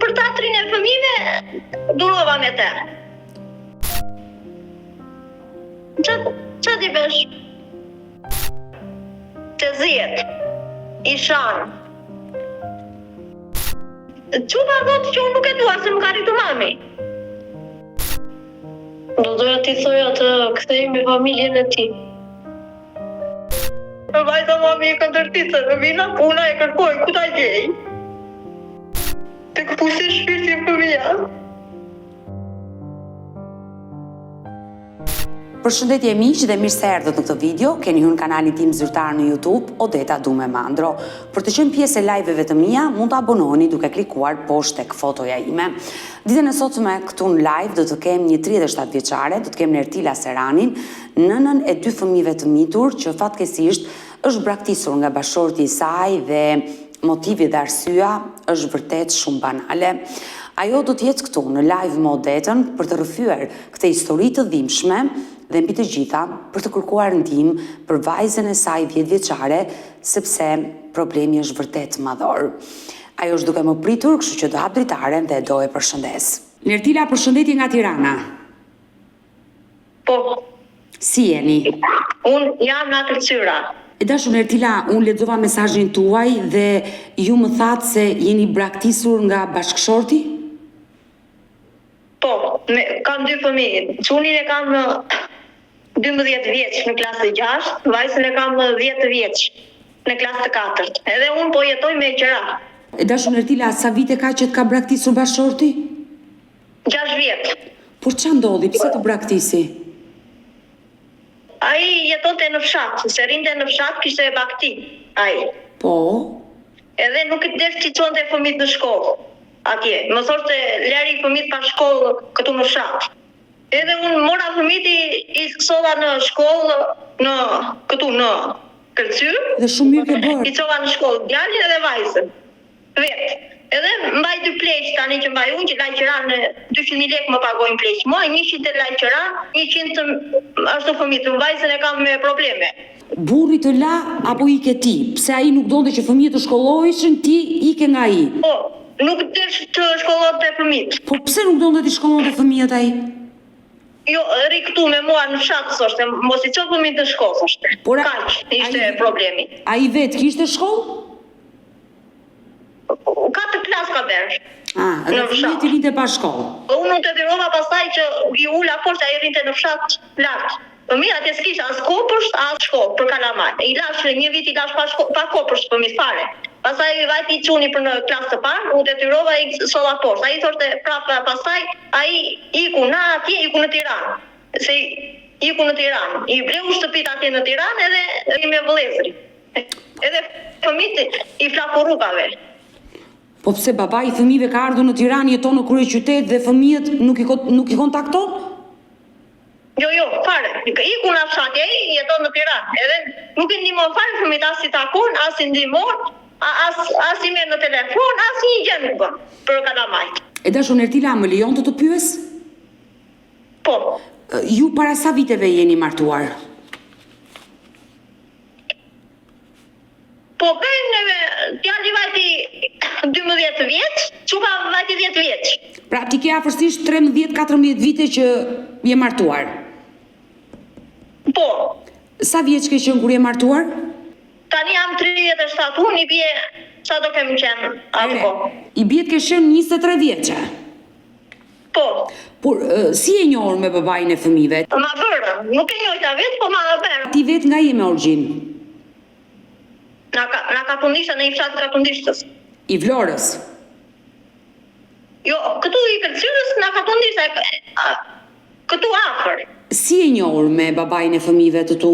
për teatrin e fëmijëve durova me te. Qa ti vesh? Të zjet, ishan. Qupa dhëtë që unë nuk e dua, se më ka rritu mami. Do doja ti thoja të kthej me familjen e ti. Vajza mami e këndërtisë, në vina puna e kërkoj, ku ta gjej? Të këpusi shpirtin fëmija. Përshëndetje miq dhe mirë se erdhët në këtë video. Keni hyrë në kanalin tim zyrtar në YouTube, Odeta Dume Mandro. Për të qenë pjesë e live-eve të mia, mund të abonoheni duke klikuar poshtë tek fotoja ime. Ditën e sotme këtu në live do të kem një 37 vjeçare, do të kem Nertila Seranin, nënën e 2 fëmijëve të mitur që fatkeqësisht është braktisur nga bashorti i saj dhe motivi dhe arsyeja është vërtet shumë banale. Ajo do të jetë këtu në live me Odetën për të rrëfyer këtë histori të dhimbshme dhe mbi të gjitha për të kërkuar ndihmë për vajzën e saj 10 vjeçare, sepse problemi është vërtet madhor. Ajo është duke më pritur, kështu që do hap dritaren dhe do e përshëndes. Nertila, përshëndetje nga Tirana. Po. Si jeni? Unë jam në Atërcyra. E dashur Nertila, unë lexova mesazhin tuaj dhe ju më thatë se jeni braktisur nga bashkëshorti? Po, kam 2 fëmijë. Çunin e kam 12 vjeç në klasë 6, vajzën e kam 10 vjeç në klasë 4. Edhe unë po jetoj me qëra. E dashur Nertila, sa vite ka që të ka braktisur bashkëshorti? 6 vjet. Por ç'a ndodhi? Pse të braktisi? Ai jetonte në fshat, se rinte në fshat, kishte bakti. Ai. Po. Edhe nuk i desh që çonte fëmijët në shkollë. Atje, më thoshte lari fëmijët pa shkollë këtu në fshat. Edhe unë mora fëmijët i sova në shkollë këtu në Kërcyr. Dhe shumë mirë ke bërë. I sova në shkollë djalin edhe vajzën. Vetë. Edhe mbaj 2 pleq tani që mbaj unë, që lajqëran 200.000 lekë më pagojnë pleq muaj, 100 të lajqëran, 100 ashtu fëmijët, vajzën e kam me probleme. Burri të la apo ike ti? Pse ai nuk donte që fëmijët të shkolloheshin, ti ike nga ai? Po, nuk desh të shkollonte fëmijët. Po pse nuk donte të shkollonte fëmijët ai? Jo, ri këtu me mua në fshat, thoshte, mos i çon fëmijët në shkollë, thoshte. Kaq ishte problemi. Ai vetë kishte shkollë? 4 klasë ka bërë. Edhe fëmijët i rinte pa shkollë. Unë nuk të dirova pastaj që i ula poshtë, ai rinte në fshat lart. Fëmijë atje s'kishte as kopësht, as shkollë për kalamaj. I lash një vit i lash pa kopësht fëmijë fare. Pastaj vajti i çuni për në klasë të parë, u detyrova i solla poshtë. Ai thoshte prapë pastaj ai iku na atje, iku në Tiranë. Se iku në Tiranë. I bleu shtëpit atje në Tiranë edhe i me vëllezëri. Edhe fëmijët i flaku rrugave. Po pse baba i fëmijëve ka ardhur në Tiranë, jeton në kryeqytet dhe fëmijët nuk i kontakton? Jo, fare. Iku në fshat, ai jeton në Tiranë. Edhe nuk i ndihmon fare fëmijët, as i takon, as i ndihmon, as i merr në telefon, as një gjë nuk bën për kalamajt. E dashur Nertila, më lejon të pyes? Po. Ju para sa viteve jeni martuar? Po bëjmë djali vajti 12 vjeç, çupa vajti 10 vjeç. Pra ti ke afërsisht 13-14 vite që je martuar. Po. Sa vjeç ke qenë kur je martuar? Tani jam 37, unë i bie sa do kem qenë apo. I bie të ke qenë 23 vjeçe. Po. Por si e njohur me babain e fëmijëve? Ma bërë, nuk e njohta vetë, po ma bërë. Ti vetë nga je me origjinë? Na ka fundishta në i fshat ka fundishtës. I Vlorës? Jo, këtu i Kërcyrës na ka fundishta, këtu afër. Si e njohur me babain e fëmijëve të tu?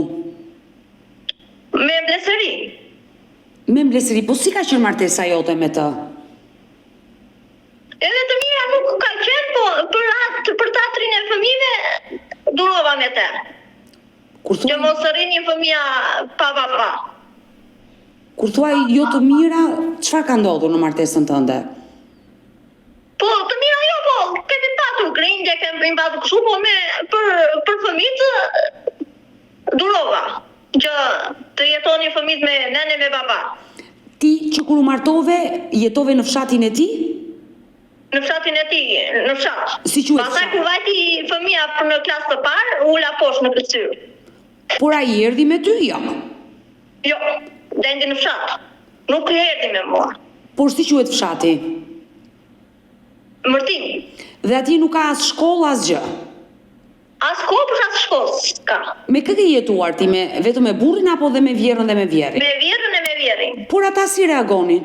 Me mbledhëri. Me mbledhëri, po si ka qenë martesa jote me të? Edhe të mira nuk ka qenë, po për teatrin e fëmijëve durova me te. Që mos rrinin fëmija pa. Kur thuaj jo të mira, çfarë ka ndodhur në martesën tënde? Po, të mira jo, po, kemi patur grindje, kemi patur kështu, po për fëmijët durova. Që të jetoni fëmijët me nene me baba. Ti që kur u martove, jetove në fshatin e ti? në fshatin e tij, në fshat. Si quhet Pastaj fshati? kur vajti fëmia në klasë të parë, ula poshtë në kërcyrë. Por ai erdhi me ty, jo. Jo, dendi në fshat. Nuk erdhi me mua. Por si quhet fshati? Mërtim. Dhe atje nuk ka as shkollë, as gjë. As kopës, as shkollës ka. Me kë ke jetuar ti, vetëm me burrin apo dhe me vjerën dhe me vjerin? Me vjerën e me vjerin. Por ata si reagonin?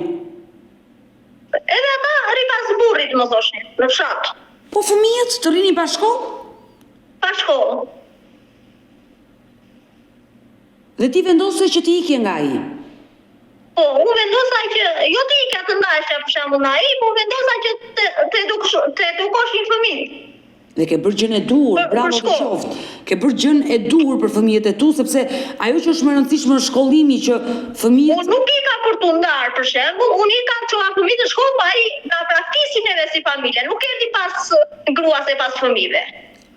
Edhe ata ripas burrit, më thoshin, në fshat. Po fëmijët të rinin pa shkollë? Pa shkollë. Dhe ti vendose që ti ikje nga ai? Po, unë vendosa që, jo të ikja të ndashja për shembull nga ai, po vendosa që të edukoshin fëmijë. Dhe ke bërë gjën e duhur, bravo të qoftë. Ke bërë gjën e duhur për fëmijët e tu, sepse ajo që është më e rëndësishme në shkollimi që fëmijët... Unë nuk i ka për të ndarë, për shembull, unë i ka çuar fëmijët në shkollë, po ai nga praktisi neve si familje, nuk erdhi pas gruas e pas fëmijëve.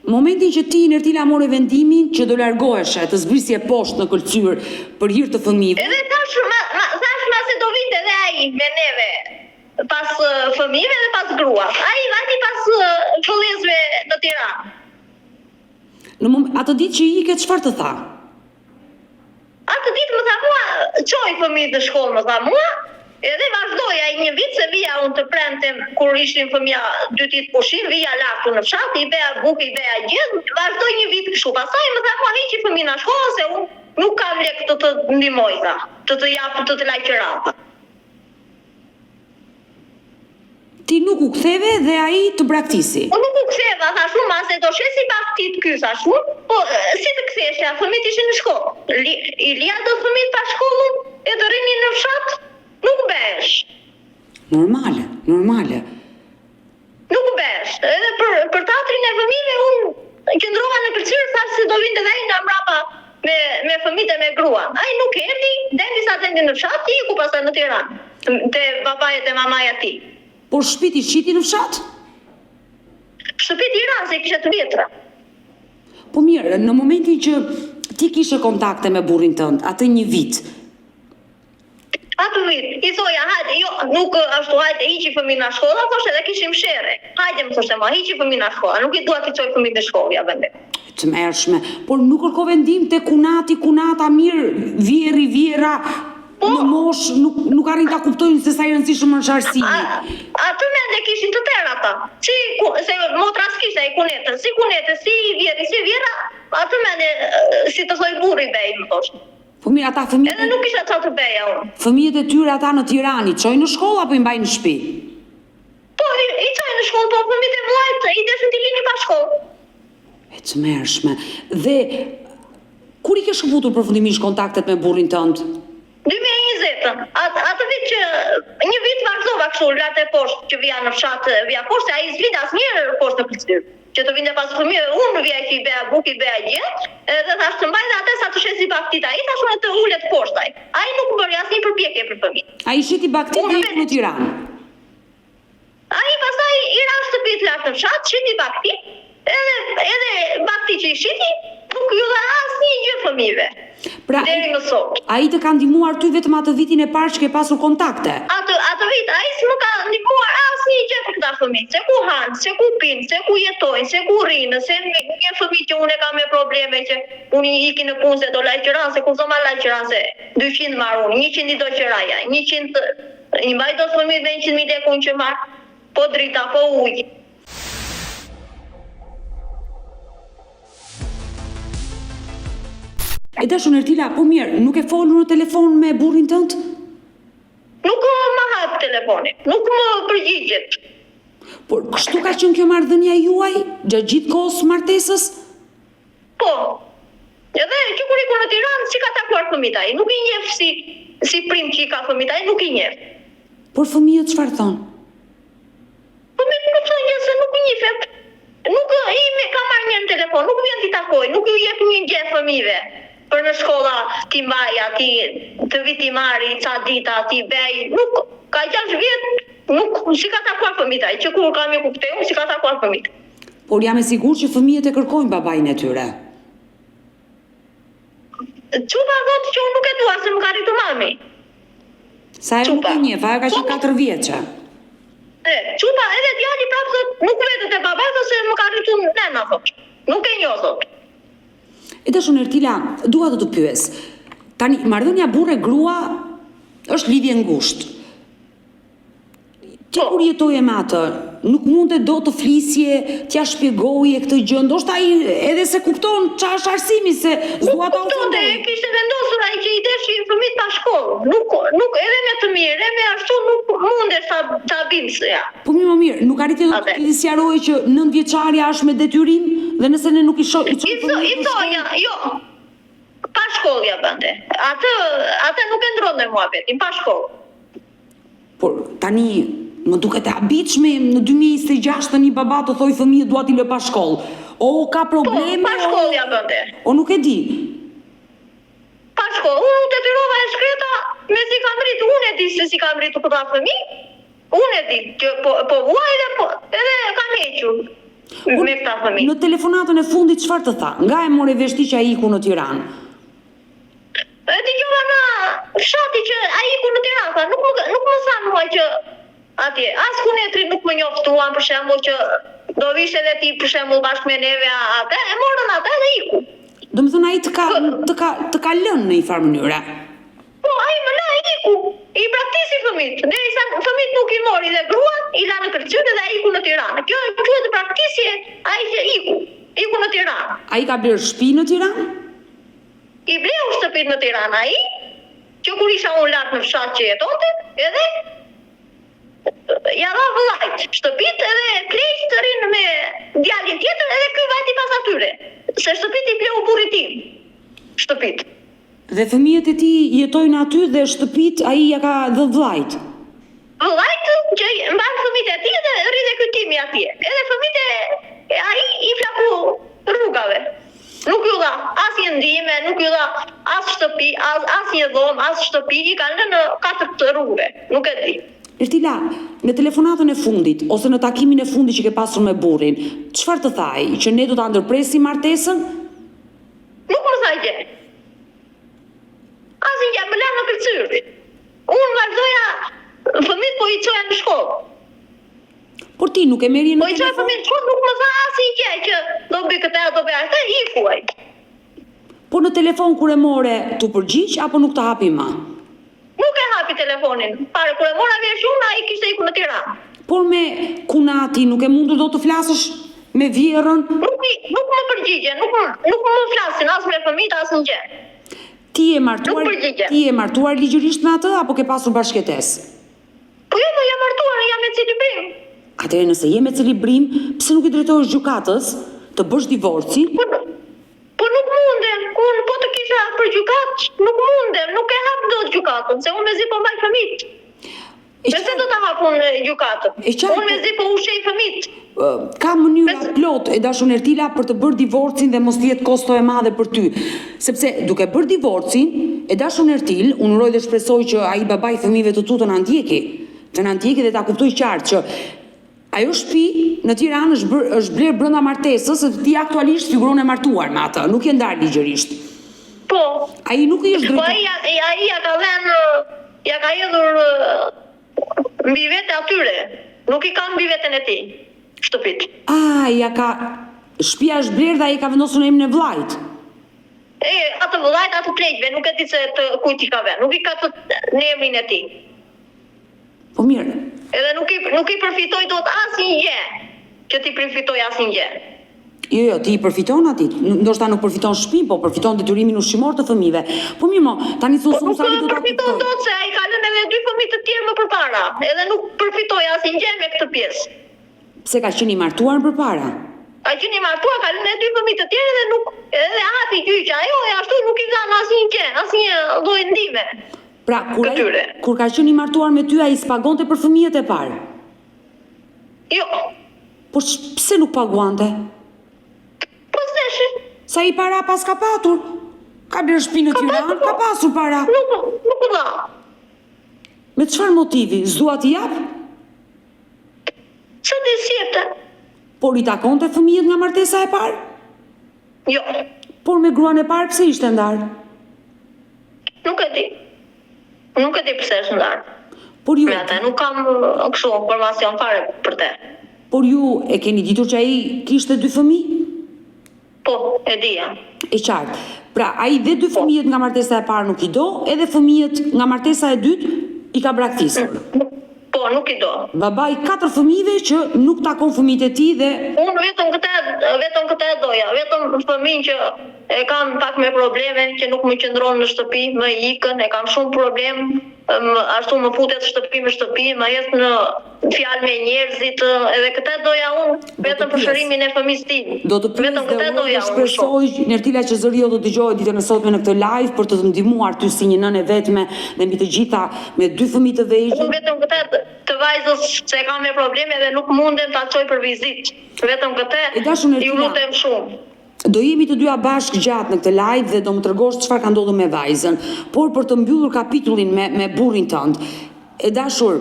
Momentin që ti Nertila morë vendimin që do largoheshe, të zbrisje poshtë në kërcyrë për hir të fëmijëve. Edhe tash se do vinte dhe ai me neve pas fëmijëve dhe pas gruas. Ai vati pas vëllezërve në Tiranë. Në atë ditë që ike, çfarë të tha? Atë ditë më tha mua, çoj fëmijët në shkollë, më tha mua, edhe vazhdoj ai një vit se vija unë të premtem kur ishin fëmija 2 ditë pushim, vija laktu në fshat, i beja bukë, i beja gjë, vazhdoj një vit kështu. Pastaj më tha mua hiqi fëmijë në shkollë se unë nuk kam lek të ndihmoj ta, të jap të lajqërata. Ti nuk u ktheve dhe ai të braktisi. Unë nuk u ktheva, thash unë, se do shesi baktit ky, thash unë, po si të kthesha, fëmijët ishin në shkollë. I lia do fëmijët pa shkollën, e të rinin në fshat, nuk besh. Normale. Nuk besh. Edhe për teatrin e fëmijëve unë qëndrova në kërcyrë, thash se do vinte dhe ai nga mbrapa me fëmijët e me gruan. Ai nuk erdhi, dendi në fshat, iku pastaj në Tiranë, te babajet e mamaja ti. Por shtëpiti shiti në fshat? Shtëpi Tiranë, se kishe të vjetra. Po mirë, në momentin që ti kishe kontakte me burrin tënd, atë një vit. Atë vit, i thoja, hajde, jo, nuk ashtu hajde, hiqi fëmijën në shkolla, thoshte edhe kishim shere. Hajde më thoshte ma, hiqi fëmijën në shkolla, nuk i dua të çoj fëmijën në shkollë, ja vende. Të mërshme, por nuk kërkove ndim të kunata mirë, vjera, në mosh, nuk arrin ta kuptojnë se sa i rëndësishëm është arsimi. Atë mende kishin të tërë ata. Se motra s'kishte ai kunetën, si kunete, si vjeri, si vjera, atë mende si të thoj burri bej, më thoshte. Po mirë, ata fëmijët... Edhe nuk isha çfarë të beja unë. Fëmijët e tyre ata në Tiranë, i çojnë në shkollë apo i mbajnë në shtëpi? Po, i çojnë në shkollë, po fëmijët e vllajt i deshin të lini pa shkollë. E të mërshme. Dhe, kur i ke shkëputur përfundimisht kontaktet me burrin tënd? 2020, atë vit që një vit vazhdova kështu lart e poshtë që vija në fshat, vija poshtë, ai s'vinte asnjëherë poshtë në kërcyrë. Që të vinte pas fëmijëve, unë vija që i beja bukë, i beja gjë, edhe thash të mbaj dhe atë sa të shesi baktit ai, thash unë të ulet poshtë ai. Ai nuk bëri asnjë përpjekje për fëmijë. Ai shiti baktit dhe i në Tiranë. Ai pastaj i ra shtëpit lart në fshat, shiti baktit, edhe bakti që i shiti, nuk ju dha asnjë gjë fëmijëve. Pra, deri më sot. Ai të ka ndihmuar ty vetëm atë vitin e parë që ke pasur kontakte? Atë vit, ai s'më ka ndihmuar asnjë gjë për këta fëmijë. Se ku hanë, se ku pinë, se ku jetojnë, se ku rrinë, se një fëmijë që unë kam me probleme që unë i iki në punë se do lajqëran, se ku zoma lajqëran se 200 marrun, 100 i do qëraja, 100 i mbaj do fëmijë me 100.000 lekë unë që marë, po drita, po ujë. E dashur Nertila, po mirë, nuk e folur në telefon me burrin tënd? Nuk më hap telefonin, nuk më përgjigjet. Por kështu ka qenë kjo marrëdhënia juaj gjatë gjithë kohës martesës? Po. Edhe që kur iku në Tiranë, si ka takuar fëmijët ai, nuk i njeh si prim që i ka fëmijët ai, nuk i njeh. Por fëmijët çfarë thon? Fëmijët nuk thonë gjë se nuk i njeh. Nuk i ka marrë një në telefon, nuk vjen t'i takoj, nuk ju jep një gjë fëmijëve. Për në shkolla ti mbaja, të viti marri, ca dita, ti bej, nuk, ka 6 vjet, nuk, si ka takuar fëmijët ai, që kur kam i kupteu, si ka takuar fëmijët. Por jam e sigurt që fëmijët e kërkojnë babajin e tyre. Çupa thotë që unë nuk e dua se më ka rritur mami. Sa e nuk e njeh, ajo ka qenë 4 vjeçe. Çupa edhe djali prapë thot, nuk vetet e babas ose më ka rritur nëna thot. Nuk e njoh thot. E dashur Ertila, dua të pyes. Tani marrëdhënia burrë grua është lidhje ngushtë. Ti kur jetoje me atë, nuk mundet do të flisje, t'ja shpjegoje këtë gjë, ndoshta ai edhe se kupton çfarë është arsimi se s'dua ta ofendoj. Kishte vendosur ai që i deshi fëmijët pa shkollë. Nuk edhe me të mirë, edhe me ashtu nuk mundesh ta bims ja. Po mirë, nuk arriti të sqaroje që 9 vjeçaria është me detyrim dhe nëse ne nuk i shoh jo. Pa shkollë ja bënte. Atë nuk e ndronte muhabetin, pa shkollë. Por tani më duket e habitshme në 2026 të një baba të thoj fëmijët dua t'i lë pa shkollë. O ka probleme pa shkollë ja bënte. O nuk e di. Pa shkollë, unë detyrova e shkreta me si kam rritur, unë e di se si kam rritur këta fëmijë. Unë e di që po vuaj edhe kam hequr me këta fëmijë. Në telefonatën e fundit çfarë të tha? Nga e more vesh ti që ai iku në Tiranë? Dëgjova në fshati që ai iku në Tiranë, nuk më tha mua që atje, as kunetri nuk më njoftuan për shembull që do vishte edhe ti për shembull bashkë me neve atë, e morën atë dhe iku. Domethënë ai të ka lënë në një farë mënyre. Po, ai më la iku, i praktisi fëmijët, derisa fëmijët nuk i mori dhe gruan, i la në Kërçyt dhe ai iku në Tiranë. Kjo quhet praktikësie, ai që iku në Tiranë. Ai ka blerë shtëpi në Tiranë? I bleu shtëpit në Tiranë ai, që kur isha unë lart në fshat që jetonte, edhe ja dha vëllait shtëpit edhe pleq të rinë me djalin tjetër edhe ky vajti pas atyre. Se shtëpit i bleu burrit tim. Shtëpit. Dhe fëmijët e tij jetojnë aty dhe shtëpit ai ja ka dhënë vllait. Vllait që mban fëmijët e tij dhe rri dhe ky timi atje. Edhe fëmijët e ai i flaku rrugave. Nuk ju dha asnjë ndihmë, nuk ju dha as shtëpi, as një dhomë, as shtëpi, i kanë lënë në katër rrugë. Nuk e di. Ertila, në telefonatën e fundit ose në takimin e fundit që ke pasur me burrin, çfarë të thaj? Që ne do ta ndërpresim martesën? Nuk më tha gjë. Asnjë më la në Kërçyr. Unë vazhdoja, fëmijët po i çoja në shkollë. Por ti nuk e merri në telefon? Po i çoja fëmijët në shkollë, nuk më tha asnjë gjë që do bëj këtë do bëj atë, iku ai. Po në telefon kur e more, tu përgjigj apo nuk të hapi më? Nuk e hapi telefonin. Pare kur e mora vesh unë, ai kishte ikur në Tiranë. Por me kunati nuk e mundur do të flasësh me vjerrën? Nuk më përgjigje, nuk më flasin as me fëmijët as në gjë. Ti je martuar ligjërisht me atë apo ke pasur bashkëtesë? Po jo, jam martuar, jam me cilibrim. Atëherë nëse je me cilibrim, pse nuk i drejtohesh gjykatës të bësh divorcin? Po nuk mundem, unë po të kisha për gjykat, nuk mundem, nuk e hap dot gjykatën, se unë mezi po mbaj fëmijët. Pse do ta hapun gjykatën? Unë mezi po ushej fëmijët. Ka mënyra plot e dashur Ertila për të bërë divorcin dhe mos jetë kosto e madhe për ty. Sepse duke bërë divorcin, e dashur Ertil, unë uroj dhe shpresoj që ai babai fëmijëve të tu të na ndjeki dhe ta kuptoj qartë që ajo shtëpi në Tiranë është blerë brenda martesës, se ti aktualisht figuron e martuar me atë, nuk je ndarë ligjërisht. Po. Ai nuk i është drejtuar. Po ai ja ka dhënë, ja ka hedhur mbi vete atyre. Nuk i ka mbi veten e tij, shtëpit. Shtëpia është blerë dhe ai ka vendosur në emrin e vllait. Atë vllait, atë pleqve, nuk e di se kujt i ka vënë. Nuk i ka në emrin e tij. Po mirë. Edhe nuk i përfitoj dot asnjë gjë. Që ti përfitoj asnjë gjë. Jo, ti i përfiton atit. Ndoshta nuk përfiton shtëpinë, po përfiton detyrimin ushqimor të fëmijëve. Po mirë, tani thonë sa do ta përfiton dot se ai ka lënë edhe 2 fëmijë të tjerë më përpara. Edhe nuk përfitoj asnjë gjë me këtë pjesë. Pse ka qenë i martuar më përpara? Ka qenë i martuar, ka lënë 2 fëmijë të tjerë dhe nuk edhe hapi gjyqja. Ajo ashtu nuk i dhan asnjë gjë, asnjë lloj ndihme. Pra, kur ka qenë i martuar me ty, ai spagonte për fëmijët e parë? Jo. Po pse nuk paguante? Po s'deshi. Sa i para pas ka patur? Ka blerë shtëpi në Tiranë, ka pasur para. Nuk u dha. Me çfarë motivi? S'dua t'i jap? Ço di sjete? Por i takonte fëmijët nga martesa e parë? Jo. Por me gruan e parë pse ishte ndarë? Nuk e di. Nuk e di pse është ndarë. Por ju, me atë, nuk kam kështu informacion fare për te. por ju e keni ditur që ai kishte 2 fëmijë? Po, e dija. E qartë. Pra, ai dhe 2 fëmijët nga martesa e parë nuk i do, edhe fëmijët nga martesa e dytë i ka braktisur. Po, nuk i do. Babai 4 fëmijëve që nuk takon fëmijët e tij dhe Unë vetëm këtë e doja, vetëm fëmijën që e kam pak me probleme, që nuk më qëndron në shtëpi, më ikën, e kam shumë problem, ashtu më futet shtëpi me shtëpi, më jes në fjalë me njerëzit, edhe këtë doja unë, vetëm për shërimin e fëmijës tim. do të pyes Vetëm këtë dhe doja unë. shpresoj Nertila që zërio do dëgjohet ditën e sotme në këtë live për të të ndihmuar ty si një nënë e vetme dhe mbi të gjitha me 2 fëmijë të vegjël. Unë vetëm këtë të vajzës se kam me probleme dhe nuk mundem ta çoj për vizitë. Vetëm E dashur këtë Nertila, ju lutem shumë. Do jemi të dyja bashkë gjatë në këtë live dhe do më tregosh çfarë ka ndodhur me vajzën, por për të mbyllur kapitullin me burrin tënd. E dashur,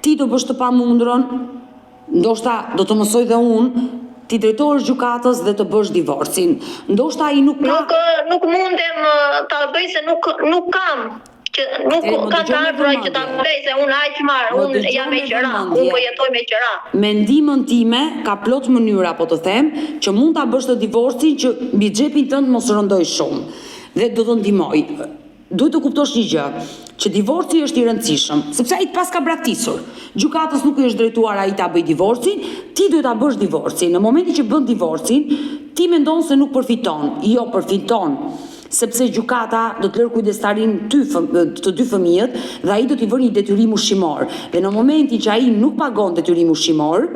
ti do bësh të pamundurën, ndoshta do të mësoj dhe unë, ti drejtohesh gjykatës dhe të bësh divorcin. Ndoshta ai nuk ka Nuk mundem ta bëj se nuk kam. Që nuk ka të ardhur që ta bëj se unë aq marr, unë jam me qira, unë po jetoj me qira. Me ndihmën time ka plot mënyra po të them që mund ta bësh të divorcin që mbi xhepin tënd mos rëndoj shumë dhe do të ndihmoj. Duhet të kuptosh një gjë, që divorci është i rëndësishëm, sepse ai pas ka braktisur. Gjykatës nuk është drejtuar ai ta bëj divorcin, ti duhet ta bësh divorcin. Në momentin që bën divorcin, ti mendon se nuk përfiton, jo përfiton. Sepse gjykata do të lërë kujdestarin të 2 fëmijët dhe ai do t'i vënë një detyrim ushqimor. Dhe në momentin që ai nuk pagon detyrim ushqimor,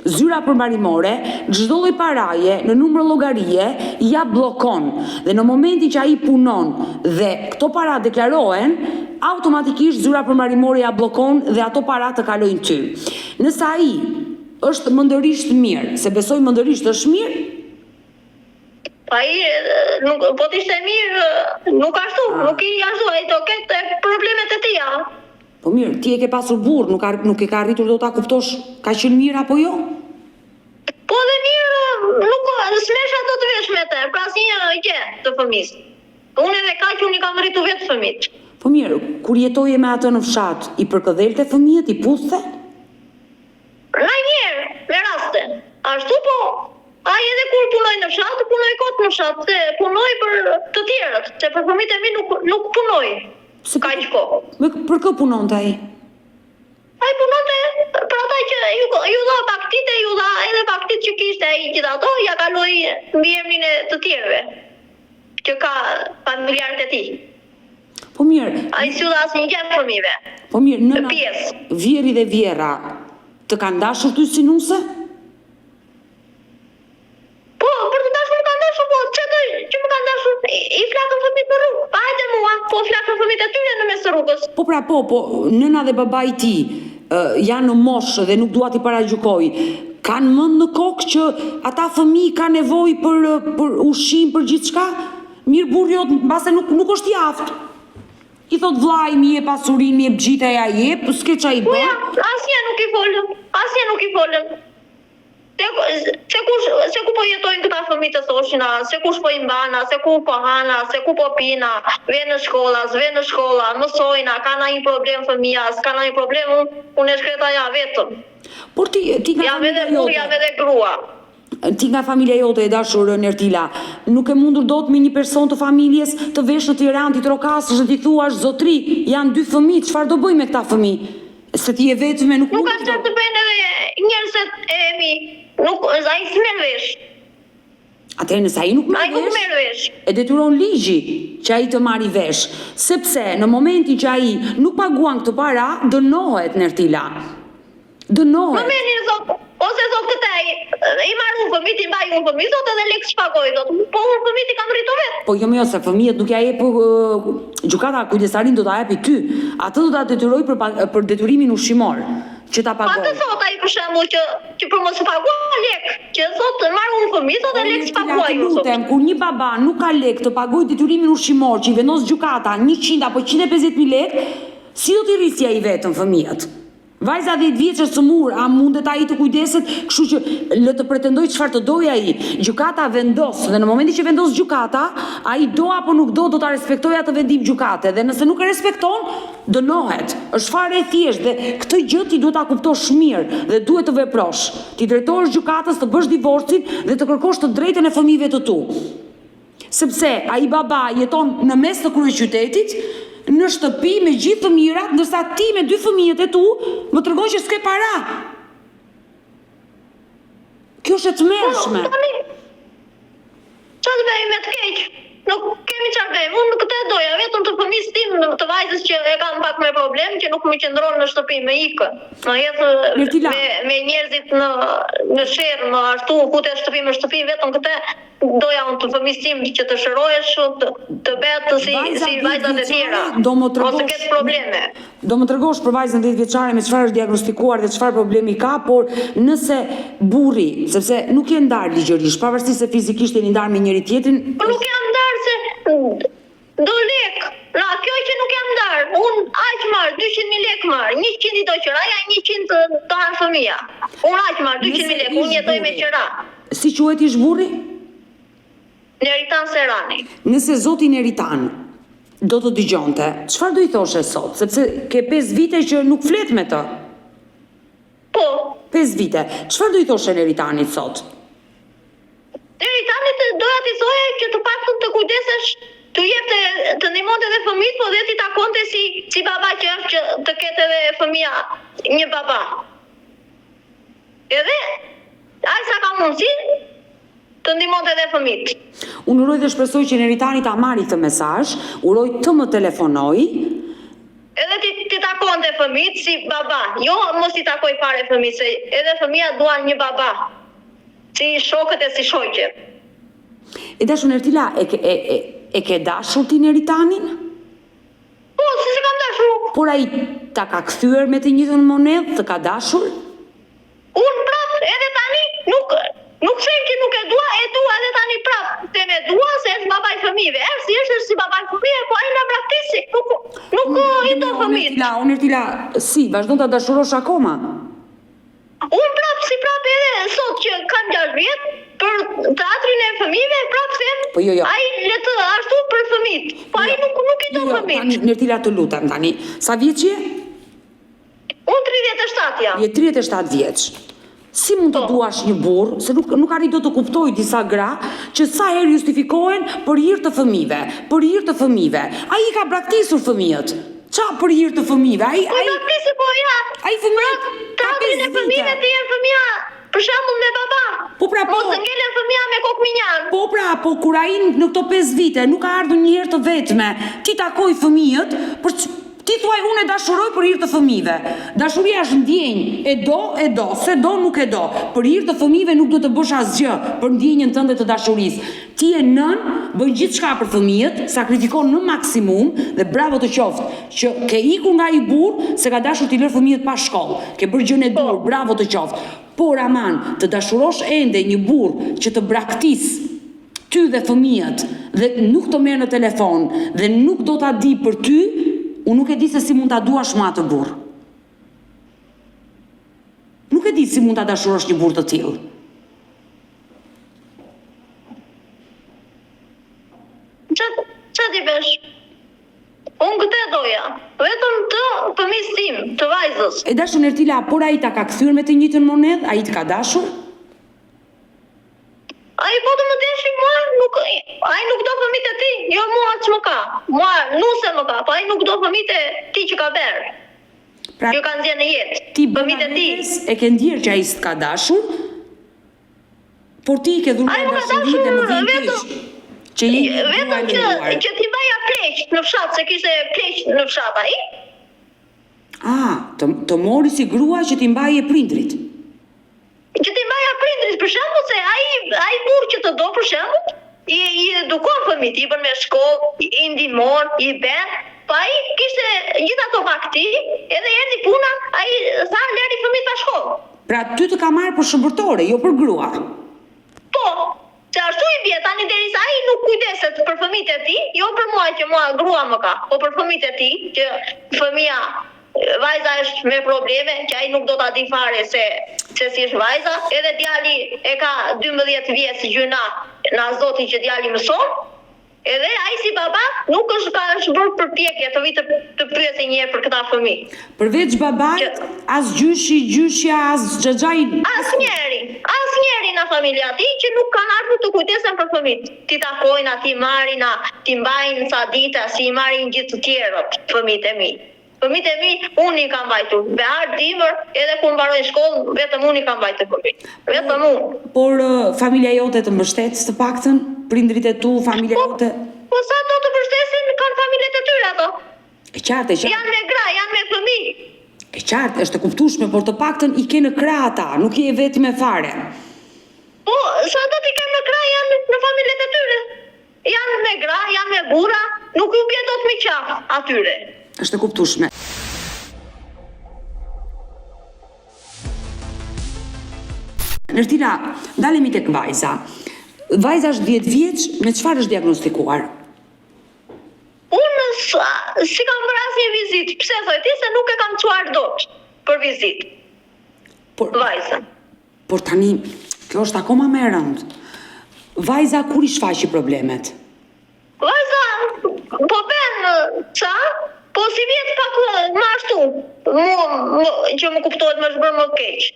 zyra përmbarimore çdo lloj paraje në numër llogarie ja bllokon. Dhe në momentin që ai punon dhe këto para deklarohen, automatikisht zyra përmbarimore ja bllokon dhe ato para të kalojnë ty. Nëse ai është mëndërisht mirë, se besoj mëndërisht është mirë, Ai po të ishte mirë, nuk ashtu, nuk i ashtu, ai do ketë problemet e tija. Po mirë, ti e ke pasur burr, nuk e ka arritur do ta kuptosh ka qenë mirë apo jo? Po dhe mirë, nuk smesha do të vesh me të, pra asnjë gjë të fëmisë. Unë edhe kaq unë i kam rritur vetë fëmijët. Po mirë, kur jetoje me atë në fshat, i përkëdhelte fëmijët, i puthte? Njerë, me raste. Ashtu po, ai edhe kur punoj në fshat, punoj kot në fshat, se punoj për të tjerët, se për fëmijët e mi nuk punoj. Kaq kohë. Për kë punonte ai? Ai punonte për ata që ju dha paktitë, ju dha edhe paktitë që kishte ai gjithë ato, ja kaloi mbi emrin e të tjerëve që ka familjarët e tij. Po mirë. Ai s'u dha asnjë gjë fëmijëve. Po mirë, nëna, vjeri dhe vjera të kanë dashur ty si nuse? Po, për të dashur më kanë dashur, po, që më kanë dashur, i flakën fëmijët në rrugë, pa hajde mua, po flakën fëmijët e tyre në mes të rrugës. Po pra po, nëna dhe babai ti janë në moshë dhe nuk dua t'i paragjykoj, kanë mend në kokë që ata fëmijë kanë nevojë për ushqim, për gjithçka? Mirë burri jot, mbase nuk është i aftë. I thot vllai mi e pasurinë, mi e gjita ja jep, s'ke çai bën. Po ja, asnjë nuk i folëm. Se ku po jetojnë këta fëmijë të thoshina, se kush po i mbana, se ku po hana, se ku po pina, vjen në shkolla, mësojna, ka ndonjë problem fëmia, s'ka ndonjë problem, unë e shkreta ja vetëm. Por ti nga familja jote. Jam edhe grua. Ti nga familja jote e dashur Nertila, nuk e mundur dot me një person të familjes të vesh në Tiranë, ti trokasësh dhe ti thuash zotri, janë 2 fëmijë, çfarë do bëj me këta fëmijë? Se ti e vetme nuk ka çfarë të bëjnë edhe njerëzit e mi. Nuk, ai s'merr vesh. Atëherë nëse ai nuk merr vesh, e detyron ligji që ai të marrë vesh, sepse në momentin që ai nuk paguan këtë para, dënohet Nertila. Dënohet. Më merrni zot, ose zot këtë i marr unë fëmijët, i mbaj unë fëmijët, zot edhe lek shpagoj zot. Po unë fëmijët i kam rritur vetë. Po jo se fëmijët nuk ja jep gjykata kujdestarin do ta japi ty. Atë do ta detyroj për detyrimin ushqimor që ta pagoj. Atë thot ai për shembull që për mos u paguar lek, që thot marr unë fëmijët, zot edhe lek shpaguaj ju zot. Kur një baba nuk ka lek të pagoj detyrimin ushqimor që i vendos gjykata 100 apo 150.000 lekë, si do t'i rrisja i vetëm fëmijët? Vajza 10 vjeç është sëmur, a mundet ai të kujdeset, kështu që le të pretendoj çfarë të dojë ai. Gjykata vendos dhe në momentin që vendos gjykata, ai do apo nuk do ta respektojë atë vendim gjykate dhe nëse nuk e respekton, dënohet. Është fare e thjeshtë dhe këtë gjë ti duhet ta kuptosh mirë dhe duhet të veprosh. Ti drejtohesh gjykatës të bësh divorcin dhe të kërkosh të drejtën e fëmijëve të tu. Sepse ai baba jeton në mes të kryeqytetit, në shtëpi me gjithë fëmijërat, ndërsa ti me 2 fëmijët e tu më tregon që s'ke para. Kjo është e tmerrshme. Çfarë bëj me të keq? Nuk kemi çfarë bëjmë. Unë këtë e doja, vetëm të fëmijës tim, të vajzës që e kam pak me problem, që nuk më qëndron në shtëpi me ikën. Në jetë me njerëzit në sherr, në ashtu futet shtëpi me shtëpi, vetëm këtë doja unë të fëmijës tim që të shërohesh, të bëhet si vajzat e tjera. Ose ketë probleme. Do më tregosh për vajzën 10 vjeçare me çfarë është diagnostikuar dhe çfarë problemi ka, por nëse burri, sepse nuk je ndar ligjërisht, pavarësisht se fizikisht jeni ndar me njëri tjetrin. Po nuk jam ndar se do lek. Na, kjo që nuk jam ndar. Unë aq marr 200.000 lekë marr, 100 i do qira, ja 100 të han fëmia. Unë aq marr 200.000 lekë, unë jetoj me qira. Si quhet ish burri? Neritan Serani. Nëse zoti Neritan do të dëgjonte, çfarë do i thoshe sot? Sepse ke 5 vite që nuk flet me të. Po. 5 vite. Çfarë do i thoshe Neritanit sot? Neritanit doja t'i thoja që të paktën të kujdesesh, të jep të ndihmonte edhe fëmijët, po dhe ti takonte si baba që është që të ketë edhe fëmia një baba. Edhe ai sa ka mundësi të ndihmonte edhe fëmijët. Unë uroj dhe shpresoj që Neritani ta marrë këtë mesazh, uroj të më telefonoj. Edhe ti takonte fëmijët si baba, jo mos i takoj fare fëmijët, se edhe fëmia duan një baba, si shokët e si shoqet. E dashur Ertila, e ke dashur ti Neritanin? Po, si se kam dashur. Por ai ta ka kthyer me të njëjtën monedhë, të ka dashur? Unë prap, edhe tani nuk them që nuk e dua edhe tani prap. Se me dua se është baba i fëmijëve. Është si baba i fëmijëve, po ai na braktisi. Nuk i do fëmijët. Unë Ertila, si, vazhdon ta dashurosh akoma? Unë prap edhe sot që kam 6 vjet për teatrin e fëmijëve, prap them. Po jo. Ai le të ashtu për fëmijët. Po ai nuk i do fëmijët. Tani Ertila, të lutem tani. Sa vjeç je? Unë 37 jam. Je 37 vjeç. Si mund të duash një burr, se nuk arri do të kuptoj disa gra që sa herë justifikohen për hir të fëmijëve. Ai ka braktisur fëmijët. Qa për hir të fëmijëve? Ai braktisi po ja. Ai fëmijët ka 5 vite. Fëmijëve të jenë fëmija, për shembull me baba. Po pra po. Mos ngelen fëmija me kokë minjan. Po pra, po kur ai në këto 5 vite nuk ka ardhur një herë të vetme, ti takoj fëmijët për ti thuaj unë e dashuroj për hir të fëmijëve. Dashuria është ndjenjë, e do, se do nuk e do. Për hir të fëmijëve nuk do të bësh asgjë për ndjenjën tënde të dashurisë. Ti je nën, bën gjithçka për fëmijët, sakrifikon në maksimum dhe bravo të qoftë që ke ikur nga i burr se ka dashur t'i lër fëmijët pa shkollë. Ke bërë gjën e dur, bravo të qoftë. Por aman, të dashurosh ende një burr që të braktis ty dhe fëmijët dhe nuk të merr në telefon dhe nuk do ta di për ty. Unë nuk e di se si mund ta duash më atë burr. Nuk e di si mund ta dashurosh një burr të tillë. Qa ti besh? Unë këtë e doja. Vetëm të fëmijës tim, të vajzës. E dashur Ertila, por ai ta ka kthyer me të njëjtën monedhë? Ai të ka dashur? Ai po të më deshi mua, ai nuk do fëmijët e ti, jo mua që më ka. Mua nuse më ka, po ai nuk do fëmijët e ti që ka berë. Pra, që kanë zjenë në jetë. Ti fëmijët e ti. E ke ndjerë që ai s'ka dashur, por ti i ke dhuruar dashurinë dhe më vjen keq. Vetëm që ti baja pleqt në fshat, se kishte pleqt në fshat ai. Të mori si grua që ti mbaje prindrit. Që ti mbaja prindrit, për shembull se ai burr që të do për shembull, i edukon fëmijët, i bën me shkollë, i ndihmon, i bën, po ai kishte gjithë ato fakti, edhe erdhi puna, ai tha lëri fëmijët pa shkollë. Pra ty të ka marrë për shërbërtore, jo për grua. Po, se ashtu i bie tani derisa ai nuk kujdeset për fëmijët e tij, jo për mua që mua grua më ka, po për fëmijët e tij, që fëmia vajza është me probleme, që ai nuk do ta di fare se si është vajza, edhe djali e ka 12 vjeç gjyna, na zoti që djali mëson. Edhe ai si baba nuk ka bërë përpjekje të vitë të pyesë një herë për këta fëmijë. Përveç babait, as gjyshja, as xhaxhai. Asnjëri në familja e tij që nuk kanë ardhur të kujdesen për fëmijët. Ti takojnë, ti marrin, ti mbajnë sa dita, si i marrin gjithë të tjerët fëmijët e mi. Fëmijët e mi unë i kam mbajtur. Behar dimër, edhe kur mbaroj shkollën, vetëm unë i kam mbajtur fëmijët. Vetëm unë. Por familja jote të mbështet së paktën, prindrit e tu, familja jote. Po sa do të mbështesin kanë familjet e tyre ato. E qartë. Janë me gra, janë me fëmijë. E qartë, është e kuptueshme, por të paktën i ke në krah ata, nuk je vetëm fare. Po, sa do t'i kenë në krah janë në familjet e tyre. Janë me gra, janë me burra, nuk ju bie dot me qaf atyre. Është e kuptueshme. Nertina, dalemi tek vajza. Vajza është 10 vjeç, me çfarë është diagnostikuar? Unë si kam bërë asnjë vizitë. Pse thoj ti se nuk e kam çuar dot për vizitë. Vajza. Por tani, kjo është akoma më e rëndë. Vajza kur i shfaqi problemet? Vajza po bën ça? Po si vjet pak më ashtu, që më kuptohet më shbër më keq.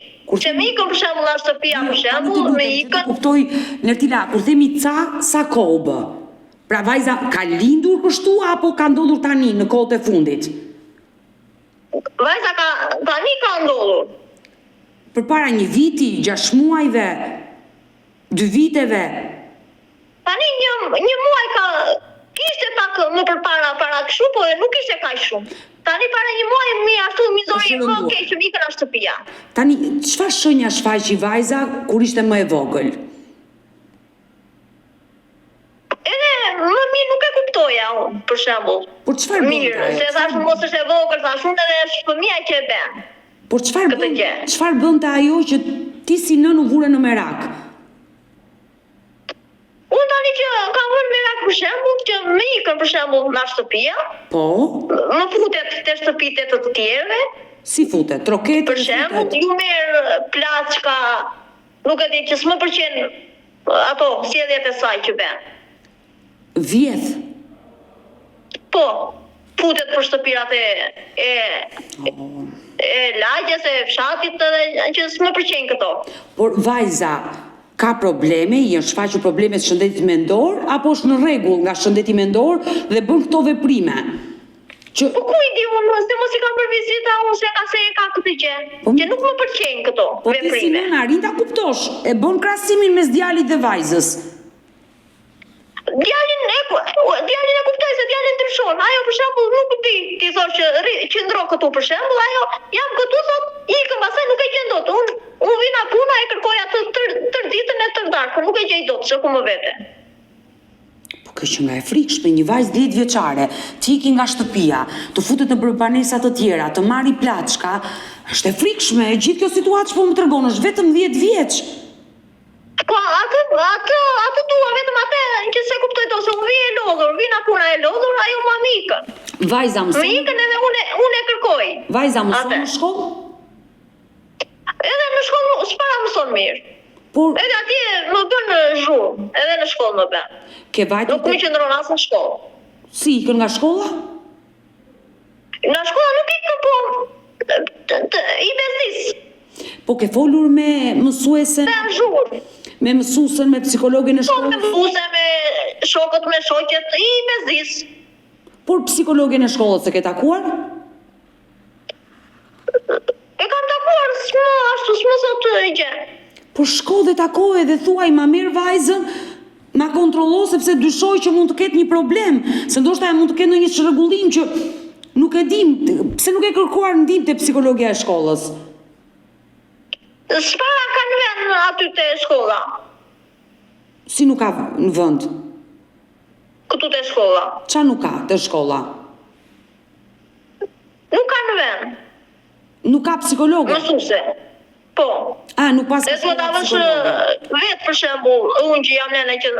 Që me ikën për shembull në shtëpia për shembull, me ikën. Kuptoj, Nertina, kur themi ca, sa kohë bë? Pra vajza ka lindur kështu apo ka ndodhur tani në kohët e fundit? Vajza tani ka ndodhur. Përpara një viti, 6 muajve, 2 viteve? Tani një muaj ka. Kishte pak më para kështu, po nuk ishte kaq shumë. Tani para një muaj mi ashtu mizori më keq që mi ikën në shtëpia. Tani çfarë shenja shfaqi vajza kur ishte më e vogël? Edhe më mirë nuk e kuptoja unë, për shembull. Por çfarë bën? Mirë, se thash mos është e vogël, thash unë edhe është fëmia që e bën. Por çfarë bënte ajo që ti si nën u vure në merak? Unë tani që kam vënë merak për shembull që më ikën për shembull në shtëpia. Po. Më futet te shtëpitë të tjerëve. Si futet? Troket për shembull, ju merr plaçka, nuk e di që s'më pëlqen ato sjelljet e saj që bën. Vjedh. Po, futet për shtëpirat e lagjes e fshatit që s'më pëlqen këto. Por vajza ka probleme, i janë shfaqur problemet shëndetit mendor, apo është në rregull nga shëndeti mendor dhe bën këto veprime? Po ku i di unë, se mos i kam për vizita, unë se e ka këtë gjë, që nuk më pëlqejnë këto veprime. Po ti si nëna, arrin ta kuptosh, e bën krahasimin mes djalit dhe vajzës. Djalin e kuptoj se djalin ndryshon. Ajo për shembull nuk di, ti thosh që qëndro këtu për shembull, ajo jam këtu thot, ikëm pastaj nuk e gjen dot. Unë vina puna e kërkoj atë tër ditën e tër darkën, nuk e gjej dot, se ku më vete. Po kjo që nga e frikshme, një vajzë 10 vjeçare, ti iki nga shtëpia, të futet në banesa të tjera, të marri plaçka, është e frikshme, e gjithë kjo situatë që po më tregon është vetëm 10 vjeç. Po atë dua vetëm atë që se kuptoj do se unë vi e lodhur, vina puna e lodhur, ajo mua më ikën. Vajza mëson? Më ikën edhe unë e kërkoj. Vajza mëson në shkollë? Edhe në shkollë s'para mëson mirë. Por edhe atje më bën zhurmë, edhe në shkollë më bën. Ke vajtur? Nuk më qëndron as në shkollë. Si ikën nga shkolla? Nga shkolla nuk ikën, po i bezdis. Po ke folur me mësuesen? Me zhurmë. Me mësuesen, me psikologin e shkollës? Po, me mësuesen, me shokët, me shoqet, i bezdis. Por psikologin e shkollës e ke takuar? E kam takuar, s'më thot gjë. Por shko dhe takoje dhe thuaj ma mirë vajzën, ma kontrollo sepse dyshoj që mund të ketë një problem, se ndoshta mund të ketë në një çrregullim që nuk e dim, pse nuk e kërkuar ndihmë te psikologja e shkollës? S'para ka në vend aty te shkolla. Si nuk ka në vend? Këtu te shkolla. Qa nuk ka te shkolla? Nuk ka në vend. Nuk ka psikologe? Mësuese. Po. A, nuk pas ka psikologe? Vetë për shembull, unë që jam nene që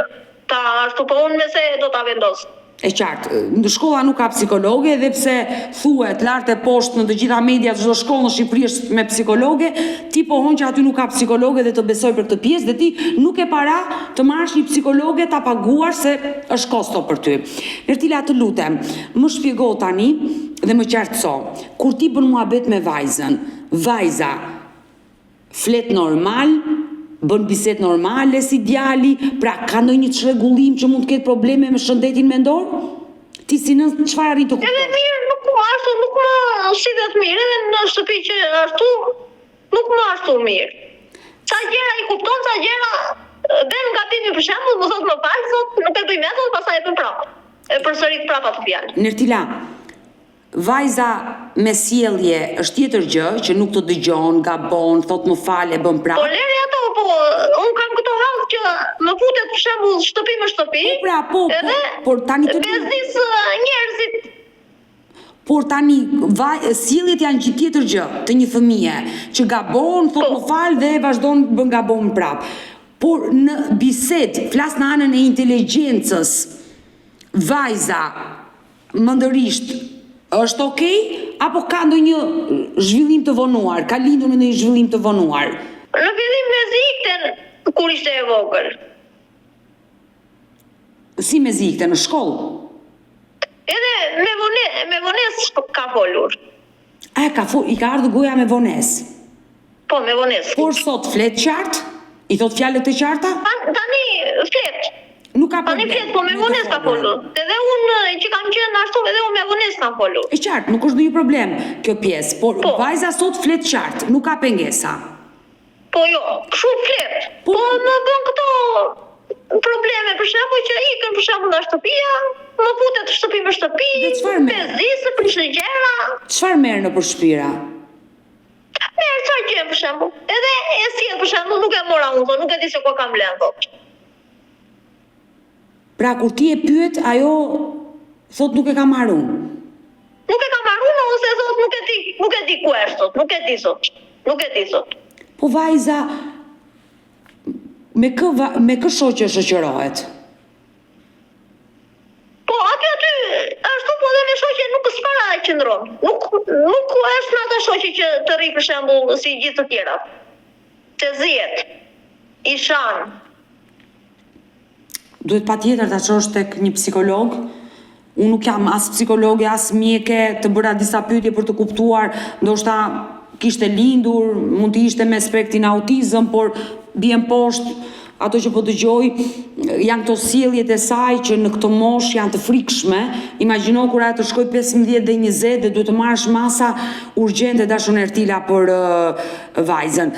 ta ashtu, po unë me se do ta vendos. E qartë, në shkolla nuk ka psikologe, edhe pse thuhet lart e poshtë në të gjitha mediat çdo shkollë në Shqipëri është me psikologe, ti pohon që aty nuk ka psikologe dhe të besoj për këtë pjesë dhe ti nuk e para të marrësh një psikologe ta paguar se është kosto për ty. Ertila, të lutem, më shpjego tani dhe më qartëso. Kur ti bën muhabet me vajzën, vajza flet normal, bën bisedë normale si djali, pra ka ndonjë çrregullim që mund të ketë probleme me shëndetin mendor? Ti si nën çfarë arrit të kuptosh? Edhe mirë, nuk më sillet mirë, edhe në shtëpi që ashtu nuk më ashtu mirë. Sa gjëra i kupton, sa gjëra bën gabimi, për shembull, më thot më fal, thot nuk e bëj më, thot pastaj e bën prapë. E përsërit prapë atë fjalë. Nertila, vajza me sjellje është tjetër gjë që nuk të dëgjon, gabon, thot më fal, e bën prapë. Po lere ato, po un kam këto hallë që më futet për shembull shtëpi me shtëpi. Por tani të bezdis njerëzit. Por tani sjelljet janë gjithë tjetër gjë të një fëmije që gabon, thot më fal dhe vazhdon bën gabon prapë. Por në bisedë, flas në anën e inteligjencës, vajza mëndërisht është okej, apo ka ndonjë zhvillim të vonuar, ka lindur në një zhvillim të vonuar? Në fillim me zikten kur ishte e vogël. Si me zikte, në shkollë? Edhe me vonesë ka folur. I ka ardhur goja me vonesë? Po, me vonesë. Por sot flet qartë? I thot fjalët të qarta? Tani flet. Nuk ka problem. Tani flet, po me vonesë ka folur. Edhe unë që kam qenë ashtu, edhe unë me vonesë kam folur. E qartë, nuk është ndonjë problem kjo pjesë, por vajza sot flet qartë, nuk ka pengesa. Po jo, kështu flet. Po më bën këto probleme, për shembull që ikën për shembull nga shtëpia, më futet shtëpi me shtëpi. Dhe çfarë merr? Bezdisë, prishë gjëra. Çfarë merr nëpër shtëpira? Merr çfarë gjë për shembull. Edhe e sjell për shembull, nuk e mora unë, nuk e di se ku kam lënë thot. Pra kur ti e pyet, ajo thot nuk e ka marrë unë. Nuk e ka marrë unë, ose thot nuk e di ku është thot, nuk e di thot. Po vajza me kë shoqë shoqërohet? Po aty ashtu, po dhe me shoqe nuk s'para qëndron. Nuk është në ata shoqe që të rri për shembull si gjithë të tjerat. Të zihet. I shan. Duhet patjetër ta çosh tek një psikolog. Unë nuk jam as psikologe, as mjeke, të bëra disa pyetje për të kuptuar, ndoshta kishte lindur, mund të ishte me spektrin autizëm, por bien poshtë ato që po dëgjoj, janë këto sjelljet e saj që në këtë moshë janë të frikshme. Imagjino kur ajo të shkoj 15 dhe 20 dhe duhet të marrësh masa urgjente dashur Ertila për vajzën.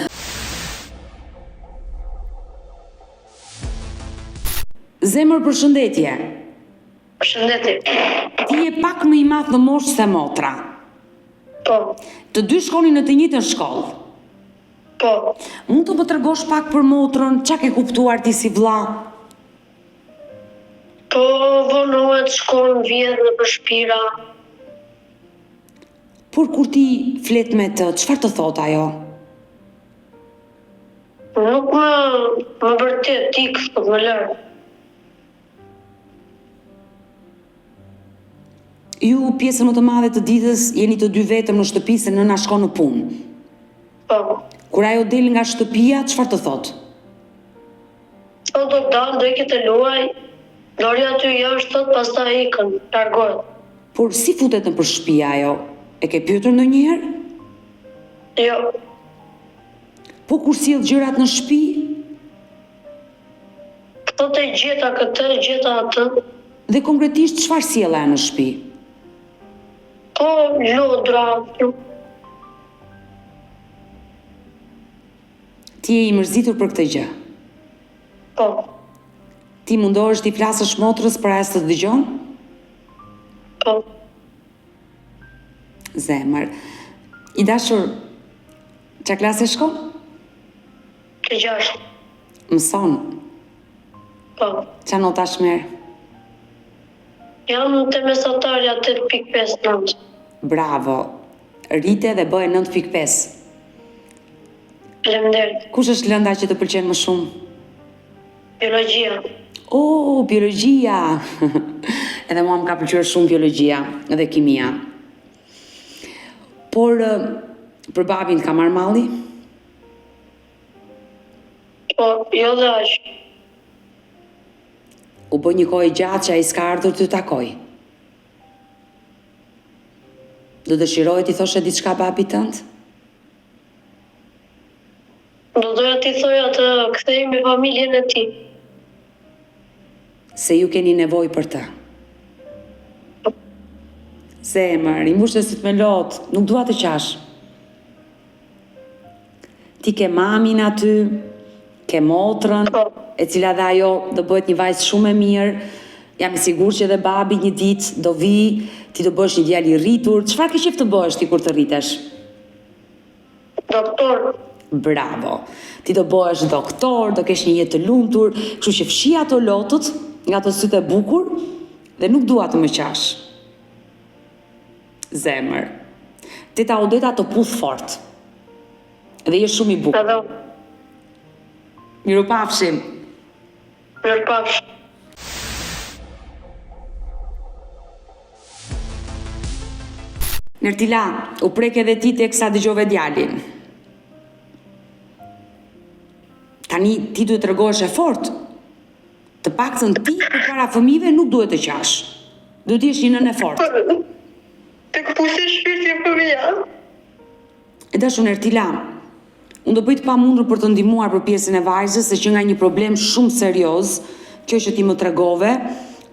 Zemër, përshëndetje. Përshëndetje. Ti je pak më i madh në moshë se motra. Po. Të dy shkoni në të njëjtën shkollë. Po. Mund të më tregosh pak për motrën, çka ke kuptuar ti si vlla? Po, vonohet, shkon, vjen në për shpira. Por kur ti flet me të, çfarë të thot ajo? Nuk më vërtet ikë, po më lërë. Ju pjesën më të madhe të ditës jeni të dy vetëm në shtëpi se nëna shkon në punë. Po. Kur ajo del nga shtëpia, çfarë të thot? Po do të dalë, do të luaj. Dori aty jashtë thot, pastaj ikën, largohet. Por si futet nëpër shtëpi ajo? E ke pyetur ndonjëherë? Jo. Po kur sjell gjërat në shtëpi? Thot e gjeta këtë, gjeta atë. Dhe konkretisht çfarë sjell ajo në shtëpi? Po, lodra. Ti je i mërzitur për këtë gjë? Po. Ti mundohesh t'i flasësh motrës për as të dëgjon? Po. Zemër. I dashur, çfarë klase shkon? Të 6. Mëson. Po. Çfarë notash merr? Jam të mesatarja 8.59. Bravo. Rrite dhe bëhe 9.5. Faleminderit. Kush është lënda që të pëlqen më shumë? Biologjia. Oh, biologjia. edhe mua më ka pëlqyer shumë biologjia dhe kimia. Por për babin ka marrë malli? Po, jo dhe aq. U bë një kohë gjatë që ai s'ka ardhur të takoj. Do dëshiroje t'i thoshe diçka babit tënd? Do doja t'i thoja të kthehemi familjen e tij. Se ju keni nevojë për të. Zemër, i mbushë syt me lot, nuk dua të qash. Ti ke mamin aty, ke motrën, e cila dhe ajo do bëhet një vajzë shumë e mirë. Jam i sigurt që edhe babi një ditë do vi, ti do bësh një djalë i rritur. Çfarë ke qef të bësh ti kur të rritesh? Doktor. Bravo. Ti do bëhesh doktor, do kesh një jetë të lumtur, kështu që fshi ato lotët nga ato sytë e bukur dhe nuk dua të më qash. Zemër. Teta Odeta të puth fort. Dhe je shumë i bukur. Mirupafshim. Mirupafshim. Nertila, u prek edhe ti teksa dëgjove djalin. Tani ti duhet të tregohesh e fortë. Të paktën ti përpara fëmijëve nuk duhet të qash. Duhet të jesh një nënë e fortë. Tek pusi shpirtin fëmija. E dashur Nertila, unë do bëj të pamundur për të ndihmuar për pjesën e vajzës, se që nga një problem shumë serioz, kjo që ti më tregove,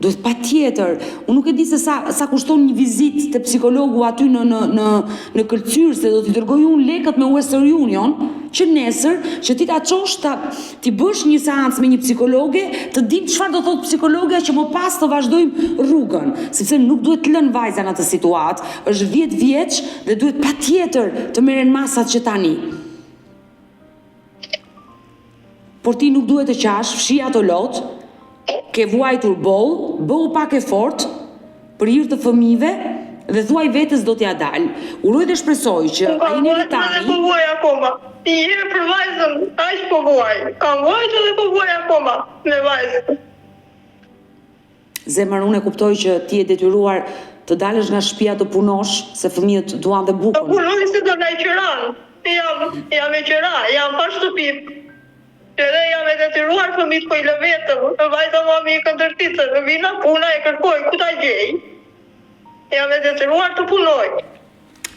duhet patjetër. Unë nuk e di se sa kushton një vizitë te psikologu aty në Kërcyr, se do t'i dërgoj unë lekët me Western Union, që nesër që ti ta çosh ti bësh një seancë me një psikologe, të dim çfarë do thotë psikologja që më pas të vazhdojmë rrugën, sepse nuk duhet të lënë vajza në atë situatë, është 10 vjeç dhe duhet patjetër të merren masat që tani. Por ti nuk duhet të qash, fshi ato lot, ke vuajtur bëhu pak e fort për hir të fëmijëve dhe thuaj vetes do t'ja dal. Uroj dhe shpresoj që ai Neritani. Po vuaj akoma. Ti je për vajzën, aq po vuaj. Kam vuajtur dhe po vuaj akoma me vajzën. Zemër, unë e kuptoj që ti je detyruar të dalësh nga shtëpia të punosh, se fëmijët duan dhe bukën. Po punoj se do na i qëran. Jam e qëra, jam pa shtëpi. Edhe jam e detyruar fëmijët po i lë vetëm. Vajza mami i këndërticën, vina puna e kërkoj, ku ta gjej? Jam e detyruar të punoj.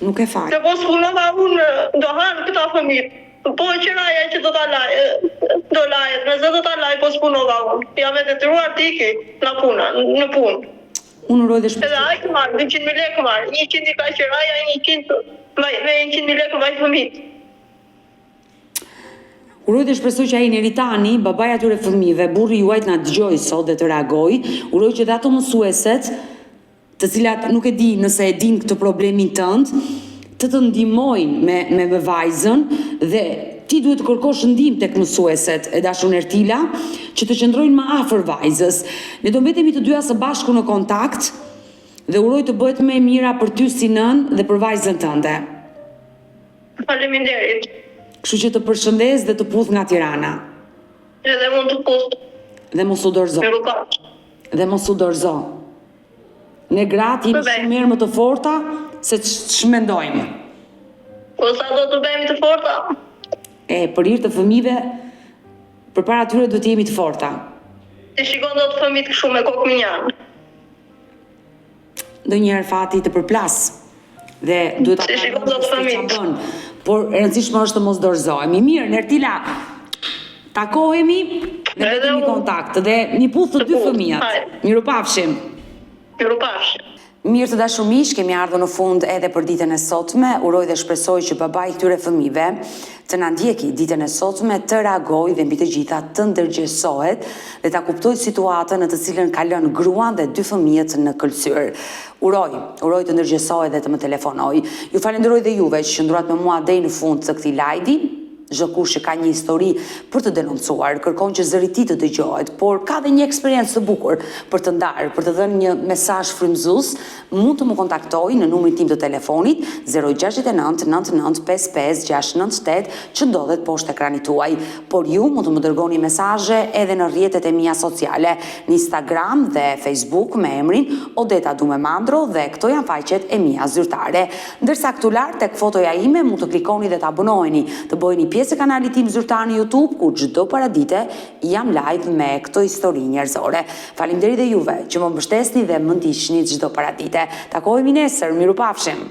Nuk e fal. Se po s'punova unë, do hanë këta fëmijët. Po qëraja që do lajet, nëse do ta laj, po s'punova unë. Jam e detyruar të iki në punë. Unë uroj dhe shpresoj. Edhe ai të marrë, 200.000 lekë marrë, 100 i ka qëraja, 100.000 lekë vaj fëmijët. Uroj dhe shpresoj që ai Neritani, babai atyre fëmijëve, burri juaj na dëgjoj sot dhe të reagoj. Uroj që dhe ato mësueset, të cilat nuk e di nëse e din këtë problemin tënd, të ndihmojnë me vajzën dhe ti duhet të kërkosh ndihmë tek mësueset e dashur Nertila, që të qëndrojnë më afër vajzës. Ne do mbetemi të dyja së bashku në kontakt dhe uroj të bëhet më e mira për ty si nën dhe për vajzën tënde. Faleminderit. Kështu që të përshëndes dhe të puth nga Tirana. Edhe mund të puth. Dhe mos u dorëzo. Dhe mos u dorëzo. Ne gratë jemi shumë mirë më të forta se ç'mendojmë. Po sa do të bëjmë të forta? Për hir të fëmijëve, përpara tyre duhet të jemi të forta. Ti shikon dot fëmijët kështu me kokë minjan. Ndonjëherë fati të përplas dhe duhet ta shikon dot fëmijët. Por e rëndësishme është të mos dorëzohemi. Mirë, Nertila, takohemi dhe bëjmë kontakt dhe një puth të dy fëmijët. Mirupafshim. Mirupafshim. Mirë të dashur miq, kemi ardhur në fund edhe për ditën e sotme. Uroj dhe shpresoj që babai këtyre fëmijëve të na ndjeki ditën e sotme, të reagojë dhe mbi të gjitha të ndërgjegjësohet dhe ta kuptojë situatën në të cilën ka lënë gruan dhe 2 fëmijët në Kërcyr. Uroj të ndërgjegjësohet dhe të më telefonoj. Ju falenderoj dhe juve që qëndruat me mua deri në fund të këtij live. Çdo kush që ka një histori për të denoncuar, kërkon që zëri i tij të dëgjohet, por ka dhe një eksperiencë të bukur për të ndarë, për të dhënë një mesazh frymëzues, mund të më kontaktojë në numrin tim të telefonit 069 99 55 698 që ndodhet poshtë ekranit tuaj. Por ju mund të më dërgoni mesazhe edhe në rrjetet e mia sociale, në Instagram dhe Facebook me emrin Odeta Dume Mandro, dhe këto janë faqet e mia zyrtare. Ndërsa këtu lart tek fotoja ime mund të klikoni dhe të abonoheni, të bëheni pjesë e kanalit tim zyrtar në YouTube, ku çdo paradite jam live me këto histori njerëzore. Faleminderit dhe juve që më mbështesni dhe më ndiqni çdo paradite. Takohemi nesër, mirupafshim.